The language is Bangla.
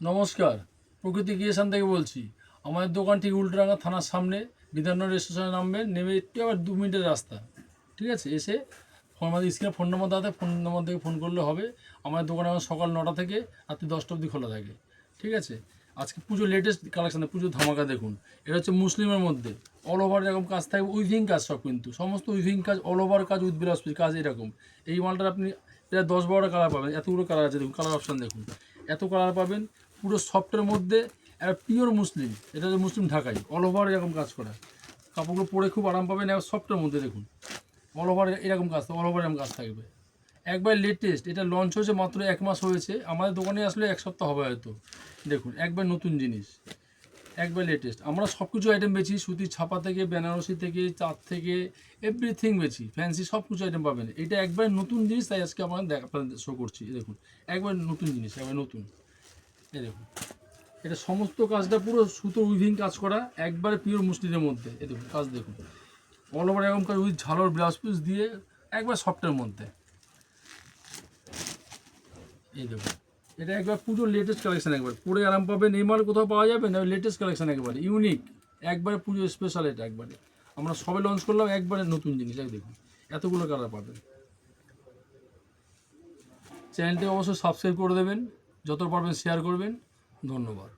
নমস্কার, প্রকৃতি ক্রিয়েশন থেকে বলছি। আমাদের দোকান ঠিক উল্টোডাঙ্গা থানার সামনে বিধাননগর স্টেশনে নামবেন, নেমে একটু আবার 2 মিনিটের রাস্তা। ঠিক আছে, এসে আমাদের স্ক্রিনে ফোন নম্বর দেওয়া থাকে, ফোন নম্বর থেকে ফোন করলে হবে। আমাদের দোকানে এখন সকাল 9টা থেকে রাত্রি 10টা অবধি খোলা থাকে। ঠিক আছে, আজকে পুজো লেটেস্ট কালেকশান, পুজো ধামাকা দেখুন। এটা হচ্ছে মুসলিমের মধ্যে অল ওভার এরকম কাজ থাকবে, উইভিং কাজ সব, কিন্তু সমস্ত উইভিং কাজ, অল ওভার কাজ, উইথ ব্লাউজ পিস কাজ এরকম। এই মালটার আপনি প্রায় 10-12টা কালার পাবেন, এতগুলো কালার আছে, দেখুন কালার অপশান দেখুন, এত কালার পাবেন। পুরো সফটের মধ্যে একটা পিওর মুসলিম, এটা হচ্ছে মুসলিম ঢাকাই, অল ওভার এরকম কাজ করা। কাপড়গুলো পরে খুব আরাম পাবেন, এবার সফটের মধ্যে দেখুন, অল ওভার এরকম কাজ, অল ওভার এরকম কাজ থাকবে। একবার লেটেস্ট, এটা লঞ্চ হয়েছে মাত্র 1 মাস হয়েছে, আমাদের দোকানে আসলে 1 সপ্তাহ হবে হয়তো। দেখুন একবার নতুন জিনিস, একবার লেটেস্ট। আমরা সব কিছু আইটেম বেছি, সুতির ছাপা থেকে, বেনারসি থেকে, চাঁদ থেকে, এভরিথিং বেছি, ফ্যান্সি সব কিছু আইটেম পাবেন। এটা একবার নতুন জিনিস, তাই আজকে আপনাদের শো করছি। দেখুন একবার নতুন জিনিস, একবার নতুন। এই দেখুন, এটা সমস্ত কাজটা পুরো সুতো উইভিং কাজ করা, একবারে পিওর মুসলিমের মধ্যে। এই দেখুন কাজ দেখুন, অল ওভার এরকম কাজ, উইথ ঝালর ব্লাউজ পিস দিয়ে, একবার সফটের মধ্যে। এই দেখুন, এটা একবার পুরো লেটেস্ট কালেকশান, একবার পরে আরাম পাবেন। এই মাল কোথাও পাওয়া যাবে না, লেটেস্ট কালেকশান, একবারে ইউনিক, একবারে পুজো স্পেশাল। এটা একবারে আমরা সবে লঞ্চ করলাম, একবারে নতুন জিনিস। এক দেখুন এতগুলো কালার পাবেন। চ্যানেলটি অবশ্যই সাবস্ক্রাইব করে দেবেন, যত পারবেন শেয়ার করবেন। ধন্যবাদ।